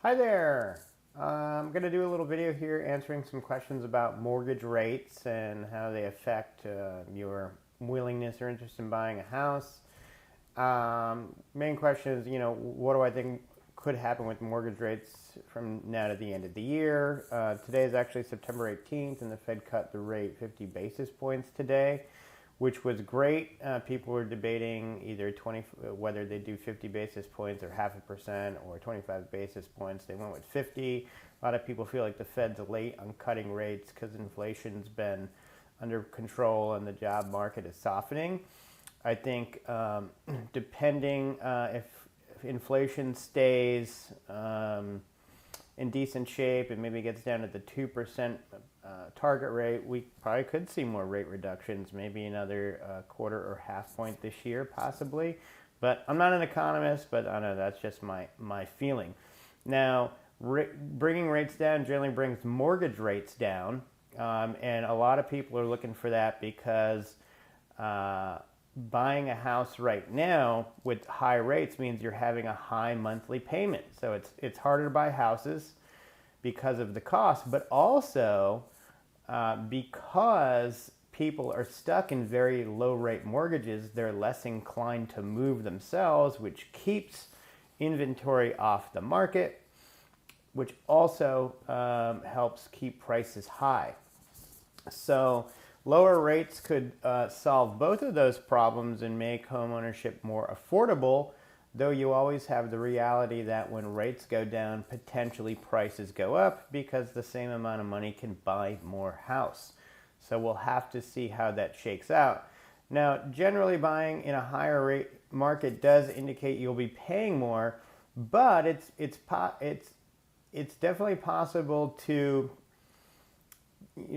Hi there. I'm going to do a little video here answering some questions about mortgage rates and how they affect your willingness or interest in buying a house. Main question is, what do I think could happen with mortgage rates from now to the end of the year? Today is actually September 18th, and the Fed cut the rate 50 basis points today, which was great. People were debating either whether they do 50 basis points or 0.5% or 25 basis points. They went with 50. A lot of people feel like the Fed's late on cutting rates because inflation's been under control and the job market is softening. I think depending if inflation stays in decent shape and maybe gets down to the 2% target rate, we probably could see more rate reductions, maybe another quarter or half point this year, possibly. But I'm not an economist, but I know that's just my feeling. Now, bringing rates down generally brings mortgage rates down, and a lot of people are looking for that because buying a house right now with high rates means you're having a high monthly payment. So it's harder to buy houses because of the cost, but also because people are stuck in very low rate mortgages, they're less inclined to move themselves, which keeps inventory off the market, which also helps keep prices high. So lower rates could solve both of those problems and make homeownership more affordable, though you always have the reality that when rates go down, potentially prices go up because the same amount of money can buy more house. So we'll have to see how that shakes out. Now, generally buying in a higher rate market does indicate you'll be paying more, but it's definitely possible to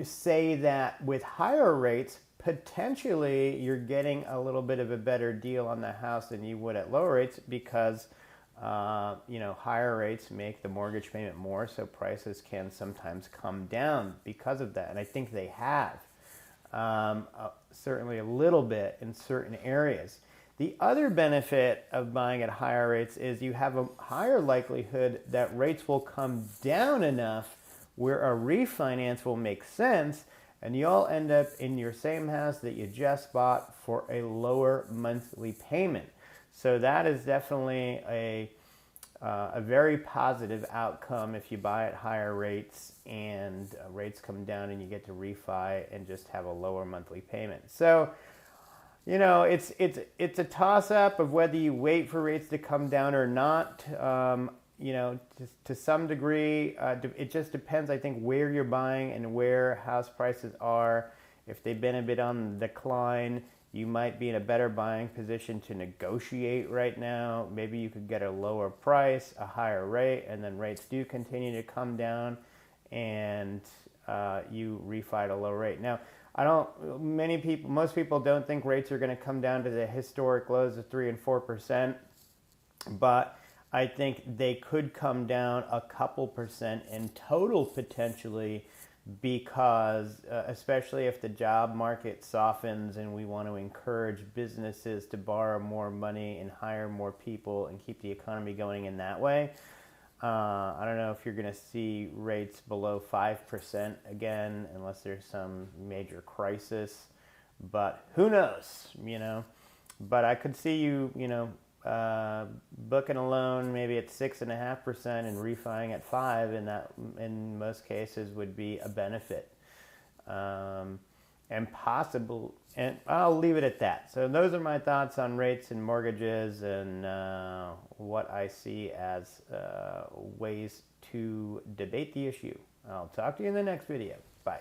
say that with higher rates, potentially you're getting a little bit of a better deal on the house than you would at lower rates because higher rates make the mortgage payment more, so prices can sometimes come down because of that. And I think they have, certainly a little bit in certain areas. The other benefit of buying at higher rates is you have a higher likelihood that rates will come down enough where a refinance will make sense, and you'll end up in your same house that you just bought for a lower monthly payment. So that is definitely a very positive outcome if you buy at higher rates and rates come down and you get to refi and just have a lower monthly payment. So, it's a toss-up of whether you wait for rates to come down or not. To some degree, it just depends, I think, where you're buying and where house prices are. If they've been a bit on the decline, you might be in a better buying position to negotiate right now. Maybe you could get a lower price, a higher rate, and then rates do continue to come down and you refi at a low rate. Now, most people don't think rates are going to come down to the historic lows of 3 and 4%, but I think they could come down a couple percent in total potentially because especially if the job market softens and we want to encourage businesses to borrow more money and hire more people and keep the economy going in that way. I don't know if you're going to see rates below 5% again unless there's some major crisis, but who knows, But I could see you, booking a loan maybe at 6.5% and refining at 5%, and that in most cases would be a benefit, and possible. And I'll leave it at that. So those are my thoughts on rates and mortgages and what I see as ways to debate the issue. I'll talk to you in the next video. Bye.